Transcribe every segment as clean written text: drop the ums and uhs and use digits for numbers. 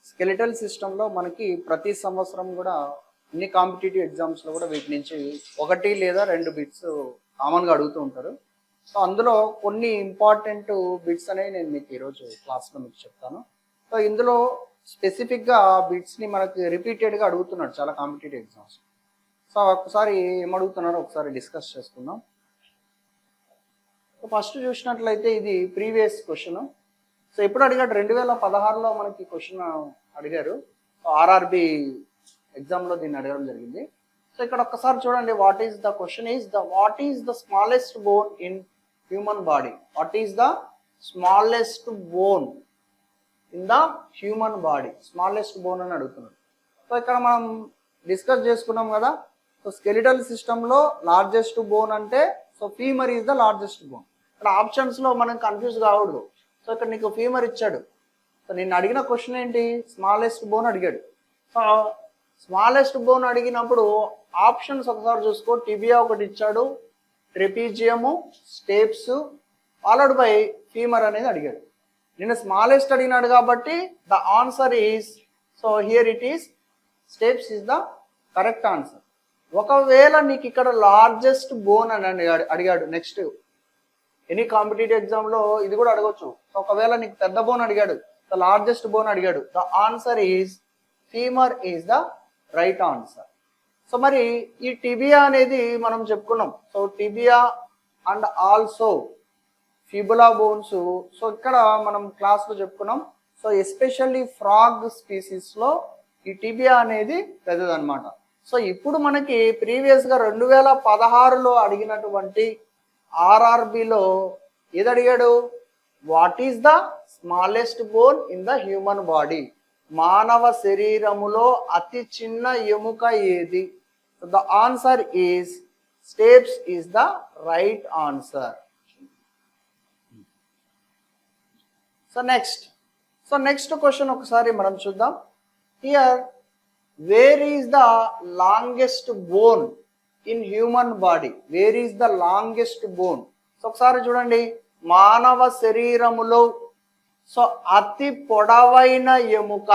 Skeletal సిస్టంలో మనకి ప్రతి సంవత్సరం కూడా అన్ని కాంపిటేటివ్ ఎగ్జామ్స్లో కూడా వీటి నుంచి ఒకటి లేదా రెండు బిట్స్ కామన్గా అడుగుతూ ఉంటారు. సో అందులో కొన్ని ఇంపార్టెంట్ బిట్స్ అనేవి నేను మీకు ఈరోజు క్లాస్లో మీకు చెప్తాను. సో ఇందులో స్పెసిఫిక్గా బిట్స్ని మనకి రిపీటెడ్గా అడుగుతున్నాడు చాలా కాంపిటేటివ్ ఎగ్జామ్స్. సో ఒకసారి ఏమడుగుతున్నారో ఒకసారి డిస్కస్ చేసుకుందాం. సో ఫస్ట్ చూసినట్లయితే ఇది ప్రీవియస్ క్వశ్చన్. సో ఎప్పుడు అడిగాడు? 2016లో మనకి క్వశ్చన్ అడిగారు. ఆర్ఆర్బి ఎగ్జామ్లో దీన్ని అడగడం జరిగింది. సో ఇక్కడ ఒక్కసారి చూడండి, what is the question is what is the smallest bone in human body? What is the smallest bone in the human body? Smallest bone అని అడుగుతున్నారు. సో ఇక్కడ మనం డిస్కస్ చేసుకున్నాం కదా. సో స్కెలిటల్ సిస్టంలో లార్జెస్ట్ బోన్ అంటే so femur is the largest bone. ఇక్కడ ఆప్షన్స్లో మనం కన్ఫ్యూజ్ కావద్దు. సో ఇక్కడ నీకు ఫీమర్ ఇచ్చాడు. సో నేను అడిగిన క్వశ్చన్ ఏంటి? స్మాలెస్ట్ బోన్ అడిగాడు. సో స్మాలెస్ట్ బోన్ అడిగినప్పుడు ఆప్షన్స్ ఒకసారి చూసుకో. టిబియా ఒకటి ఇచ్చాడు, ట్రెపీజియము, స్టేప్స్, ఫాలోడ్ బై ఫీమర్ అనేది అడిగాడు. నేను స్మాలెస్ట్ అడిగినాడు కాబట్టి the answer is, so here it is స్టేప్స్ is the correct answer. ఒకవేళ నీకు ఇక్కడ లార్జెస్ట్ బోన్ అని అడిగాడు, నెక్స్ట్ ఎనీ కాంపిటేటివ్ ఎగ్జామ్లో ఇది కూడా అడగచ్చు. ఒకవేళ నీకు పెద్ద బోన్ అడిగాడు, ద లార్జెస్ట్ బోన్ అడిగాడు, the answer is femur is the right answer. So మరి ఈ టిబియా అనేది మనం చెప్పుకున్నాం. So tibia and also fibula bones. So ఇక్కడ మనం క్లాస్లో చెప్పుకున్నాం. సో ఎస్పెషల్లీ ఫ్రాగ్ స్పీసీస్లో ఈ టిబియా అనేది పెద్దదన్నమాట. సో ఇప్పుడు మనకి ప్రీవియస్గా 2016లో అడిగినటువంటి ఆర్ఆర్బిలో ఏది అడిగాడు? What is the smallest bone in the human body? మానవ శరీరములో అతి చిన్న ఎముక ఏది? The answer is స్టేప్స్ is the right answer. So next question ఒకసారి మనం చూద్దాం. Here where is the longest bone in human body? Where is the longest bone? So ఒకసారి చూడండి, మానవ శరీరములో సో అతి పొడవైన ఎముక,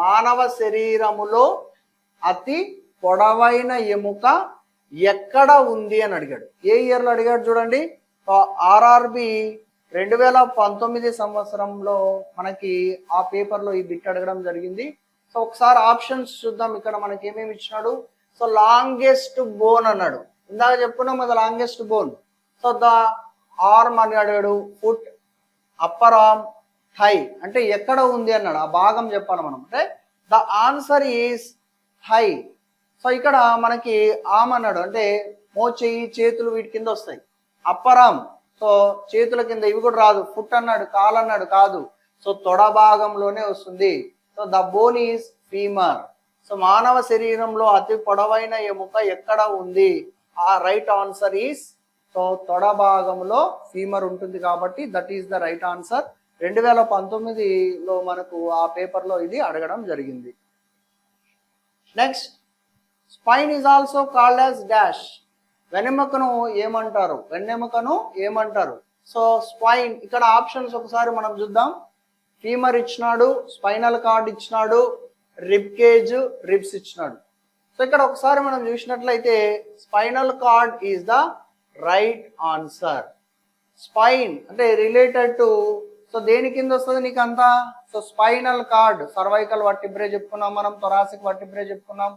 మానవ శరీరములో అతి పొడవైన ఎముక ఎక్కడ ఉంది అని అడిగాడు. ఏ ఇయర్లో అడిగాడు చూడండి. ఆర్ఆర్బి 2019 సంవత్సరంలో మనకి ఆ పేపర్లో ఈ బిట్ అడగడం జరిగింది. సో ఒకసారి ఆప్షన్స్ చూద్దాం. ఇక్కడ మనకి ఏమేమి ఇచ్చినాడు? సో లాంగెస్ట్ బోన్ అన్నాడు, ఇందాక చెప్పుకున్నాం కదా longest bone. So the arm అని అడిగాడు, ఫుట్, అప్పర్ ఆర్మ్, థై. అంటే ఎక్కడ ఉంది అన్నాడు, ఆ భాగం చెప్పాలి మనం. అంటే the answer is thigh. So ఇక్కడ మనకి ఆర్మ్ అన్నాడు, అంటే మోచేయి, చేతులు వీటి కింద వస్తాయి. అప్పర్ ఆర్మ్, సో చేతుల కింద, ఇవి కూడా రాదు. ఫుట్ అన్నాడు, కాలు అన్నాడు, కాదు. సో తొడ భాగంలోనే వస్తుంది. So the bone is femur. So మానవ శరీరంలో అతి పొడవైన ఎముక ఎక్కడ ఉంది? ఆ రైట్ ఆన్సర్ ఈజ్, సో తొడ భాగంలో ఫీమర్ ఉంటుంది కాబట్టి that is the right answer. 2019లో మనకు ఆ పేపర్లో ఇది అడగడం జరిగింది. Next, spine is also called as dash. వెన్నెముకను ఏమంటారు? వెన్నెముకను ఏమంటారు? సో స్పైన్, ఇక్కడ ఆప్షన్స్ ఒకసారి మనం చూద్దాం. ఫీమర్ ఇచ్చినాడు, స్పైనల్ కార్డ్ ఇచ్చినాడు, రిబ్ కేజ్, రిబ్స్ ఇచ్చినాడు. సో ఇక్కడ ఒకసారి మనం చూసినట్లయితే spinal cord is the right answer. Spine అంటే రిలేటెడ్ టు, సో దేని కింద వస్తుంది నీకు అంతా? So spinal card, cervical vertebrae చెప్పుకున్నాం మనం, థొరాసిక్ వర్టిబ్రే చెప్పుకున్నాం.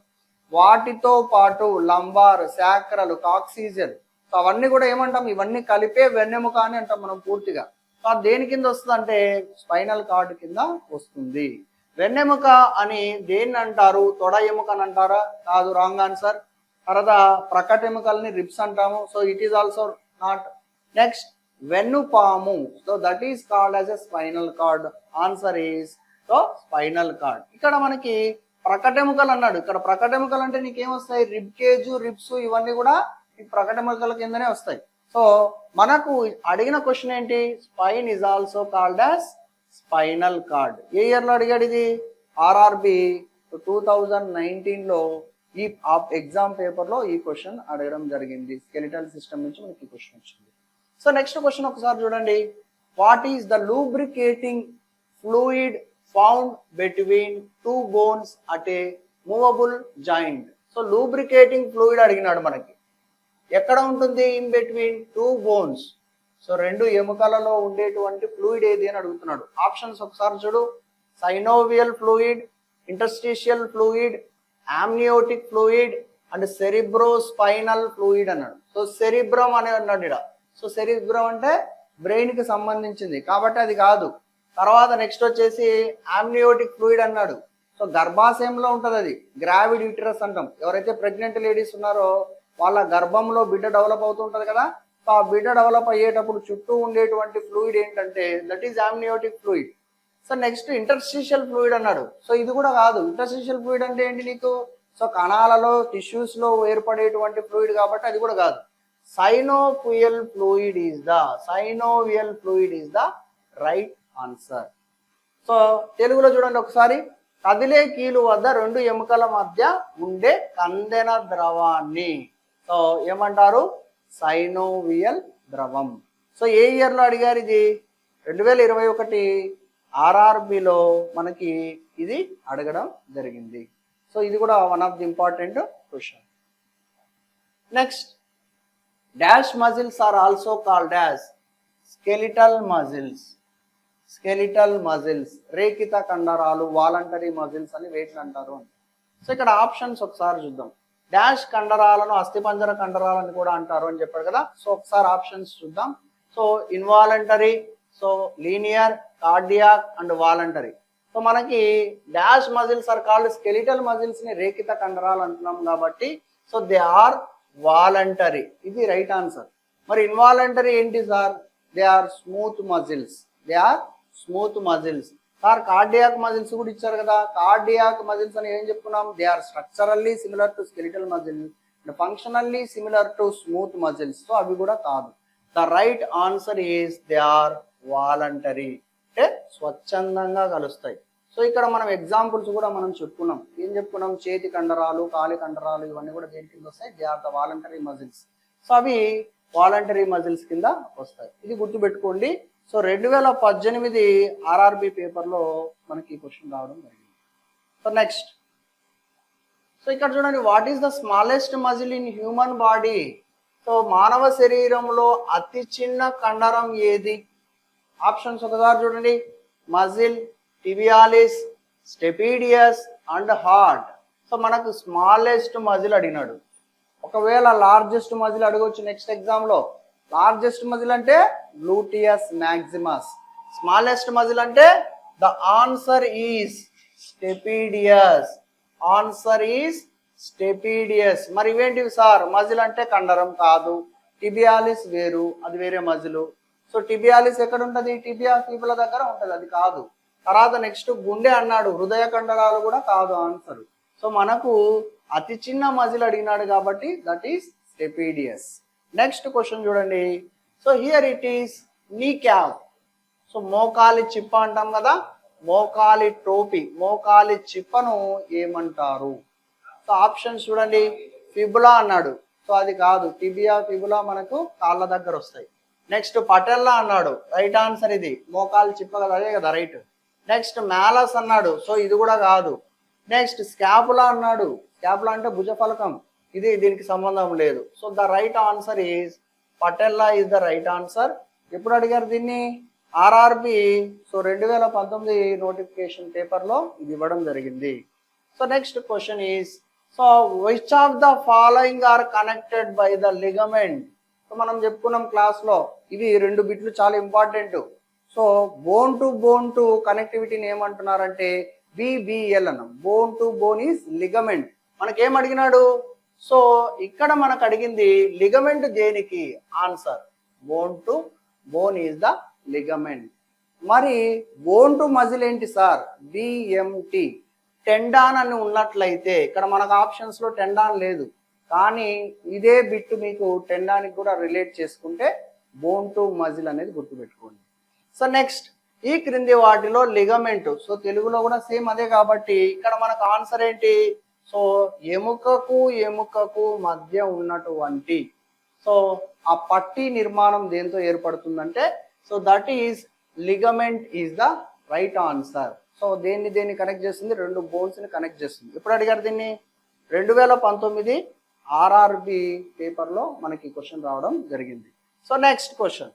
వాటితో పాటు లంబార్, శాక్రల్, కాక్సిజన్, సో అవన్నీ కూడా ఏమంటాం? ఇవన్నీ కలిపే వెన్నెముక అని అంటాం మనం పూర్తిగా. సో దేని కింద వస్తుంది అంటే స్పైనల్ కార్డ్ కింద వస్తుంది. వెన్నెముక అని దేన్ని అంటారు? తొడ ఎముక అని అంటారా? కాదు, రాంగ్ ఆన్సర్. తర్వాత ప్రకట ఎముకల్ని రిబ్స్ అంటాము. So it is also not. Next, వెన్నుపాము, so that is called as a spinal cord. Answer is so spinal cord. ఇక్కడ మనకి ప్రకటెముకలు అన్నాడు. ఇక్కడ ప్రకటెముకలు అంటే నీకేమొస్తాయి? రిబ్ కేజు, రిబ్స్, ఇవన్నీ కూడా ఈ ప్రకటెముకల కిందనే వస్తాయి. సో మనకు అడిగిన క్వశ్చన్ ఏంటి? Spine is also called as spinal cord. ఏ ఇయర్లో అడిగాడు ఇది? ఆర్ఆర్బి 2019లో ఈ ఎగ్జామ్ పేపర్లో ఈ క్వశ్చన్ అడగడం జరిగింది. స్కెలిటల్ సిస్టమ్ నుంచి మనకి ఈ క్వశ్చన్ వచ్చింది. సో నెక్స్ట్ క్వశ్చన్ ఒకసారి చూడండి. What is the lubricating fluid found between two bones at a movable joint. So lubricating fluid అడిగినాడు మనకి, ఎక్కడ ఉంటుంది? In between two bones. So రెండు ఎముకలలో ఉండేటువంటి ఫ్లూయిడ్ ఏది అని అడుగుతున్నాడు. ఆప్షన్స్ ఒకసారి చూడు. Synovial fluid, interstitial fluid, amniotic fluid and cerebrospinal fluid అన్నాడు. సో సెరిబ్రమ్ అని అన్నాడు ఇక్కడ. సో సెరిబ్రమ్ అంటే బ్రెయిన్ కి సంబంధించింది కాబట్టి అది కాదు. తర్వాత నెక్స్ట్ వచ్చేసి ఆమ్నియోటిక్ ఫ్లూయిడ్ అన్నాడు. సో గర్భాశయంలో ఉంటుంది అది, గ్రావిడ్ యూటరస్ అంటాం. ఎవరైతే ప్రెగ్నెంట్ లేడీస్ ఉన్నారో వాళ్ళ గర్భంలో బిడ్డ డెవలప్ అవుతూ ఉంటుంది కదా. సో ఆ బిడ్డ డెవలప్ అయ్యేటప్పుడు చుట్టూ ఉండేటువంటి ఫ్లూయిడ్ ఏంటంటే that is amniotic fluid. So next interstitial fluid అన్నాడు. సో ఇది కూడా కాదు. ఇంటర్స్టిషియల్ ఫ్లూయిడ్ అంటే ఏంటి నీకు? సో కణాలలో టిష్యూస్ లో ఏర్పడేటువంటి ఫ్లూయిడ్ కాబట్టి అది కూడా కాదు. Synovial fluid is the right answer. So తెలుగులో చూడండి ఒకసారి. కదిలే కీలు వద్ద రెండు ఎముకల మధ్య ఉండే కందెన ద్రవాన్ని సో ఏమంటారు? సైనోవియల్ ద్రవం. సో ఏ ఇయర్ లో అడిగారు ఇది? 2021 ఆర్ఆర్బిలో మనకి ఇది అడగడం జరిగింది. సో ఇది కూడా one of the important question. Next, dash muscles are also called as skeletal muscles, రేఖిత కండరాలు, వాలంటరీ మజిల్స్ అని వేటిని అంటారు. సో ఇక్కడ ఆప్షన్స్ ఒకసారి చూద్దాం. డాష్ కండరాలను అస్థిపంజర కండరాలని కూడా అంటారు అని చెప్పాడు కదా. సో ఒకసారి ఆప్షన్స్ చూద్దాం. So involuntary, so linear, cardiac and voluntary. So మనకి dash muscles are called skeletal muscles ని రేఖిత కండరాలు అంటున్నాం కాబట్టి సో దే ఆర్ వాలంటరీ. ఇది రైట్ ఆన్సర్. మరి ఇన్వాలంటరీ ఏంటి sir? They are smooth muscles. Sir cardiac muscles కూడా ఇచ్చారు కదా. కార్డియాక్ మజిల్స్ అని ఏం చెప్పుకున్నాం? They are structurally similar to skeletal muscle and functionally similar to smooth muscles. So అవి కూడా కాదు. The right answer is they are voluntary, అంటే స్వచ్ఛందంగా కలుస్తాయి. సో ఇక్కడ మనం ఎగ్జాంపుల్స్ కూడా మనం చెప్పుకున్నాం. ఏం చెప్పుకున్నాం? చేతి కండరాలు, కాలి కండరాలు ఇవన్నీ కూడా దేని కింద వస్తాయి? They are the voluntary muscles. So అవి వాలంటరీ మజిల్స్ కింద వస్తాయి. ఇది గుర్తుపెట్టుకోండి. సో 2018 ఆర్ఆర్బి పేపర్లో మనకి ఈ క్వశ్చన్ రావడం జరిగింది. సో నెక్స్ట్, సో ఇక్కడ చూడండి, what is the smallest muscle in human body? So మానవ శరీరంలో అతి చిన్న కండరం ఏది? ఆప్షన్స్ ఒకసారి చూడండి. Muscle, tibialis, stapedius and heart. So మనకు స్మాలెస్ట్ మజిల్ అడిగినాడు. ఒకవేళ లార్జెస్ట్ మజిల్ అడగవచ్చు నెక్స్ట్ ఎగ్జామ్ లో. లార్జెస్ట్ మజిల్ అంటే గ్లూటియస్ మ్యాక్సిమస్. స్మాలెస్ట్ మజిల్ అంటే ద ఆన్సర్ ఈస్ స్టెపీడియస్. మరి ఇవేంటివి సార్? మజిల్ అంటే కండరం కాదు, టిబియాలిస్ వేరు, అది వేరే మజిల్. సో టిబియాలిస్ ఎక్కడ ఉంటుంది? టిబియా ఫీబుల దగ్గర ఉంటుంది, అది కాదు. తర్వాత నెక్స్ట్ గుండె అన్నాడు, హృదయ కండరాలు కూడా కాదు ఆన్సర్. సో మనకు అతి చిన్న మజిల్ అడిగినాడు కాబట్టి దట్ ఈస్ స్టెపీడియస్. నెక్స్ట్ క్వశ్చన్ చూడండి. సో హియర్ ఇట్ ఈస్ నీ క్యాప్. సో మోకాలి చిప్ప అంటాం కదా, మోకాలి టోపీ, మోకాలి చిప్పను ఏమంటారు? సో ఆప్షన్స్ చూడండి. ఫిబులా అన్నాడు, సో అది కాదు. టిబియా ఫిబులా మనకు కాళ్ళ దగ్గర వస్తాయి. నెక్స్ట్ పటెల్లా అన్నాడు, రైట్ ఆన్సర్ ఇది. మోకాలి చిప్ప కదా, అదే కదా రైట్. నెక్స్ట్ మ్యాలస్ అన్నాడు, సో ఇది కూడా కాదు. నెక్స్ట్ స్కాపులా అన్నాడు, స్కాపులా అంటే భుజఫలకం, ఇది దీనికి సంబంధం లేదు. So the right answer is patella is the right answer. ఎప్పుడు అడిగారు దీన్ని? ఆర్ఆర్బి సో 2019 నోటిఫికేషన్ పేపర్లో ఇది ఇవ్వడం జరిగింది. So next question is, so which of the following are connected by the ligament? So మనం చెప్పుకున్నాం క్లాస్లో, ఇవి 2 బిట్లు చాలా ఇంపార్టెంట్. సో బోన్ టు కనెక్టివిటీని ఏమంటున్నారంటే BBL అన్నాం. Bone to bone is ligament. మనకేం అడిగినాడు? సో ఇక్కడ మనకు అడిగింది లిగమెంట్ దేనికి? Answer bone to bone is the ligament. మరి బోన్ టు మజిల్ ఏంటి సార్? BMT. టెండాన్ అని ఉన్నట్లయితే ఇక్కడ మనకు ఆప్షన్స్ లో టెండాన్ లేదు, కానీ ఇదే బిట్ మీకు టెండానికి కూడా రిలేట్ చేసుకుంటే బోన్ టు మజిల్ అనేది గుర్తుపెట్టుకోండి. సో నెక్స్ట్, ఈ క్రింది వాటిలో లిగమెంట్, సో తెలుగులో కూడా సేమ్ అదే కాబట్టి ఇక్కడ మనకు ఆన్సర్ ఏంటి? సో ఎముకకు మధ్య ఉన్నటువంటి సో ఆ పట్టి నిర్మాణం దేంతో ఏర్పడుతుందంటే so that is ligament is the right answer. So దేన్ని కనెక్ట్ చేస్తుంది? రెండు బోన్స్ని కనెక్ట్ చేస్తుంది. ఎప్పుడు అడిగారు దీన్ని? 2019 ఆర్ఆర్బి పేపర్లో మనకి క్వశ్చన్ రావడం జరిగింది. So next question,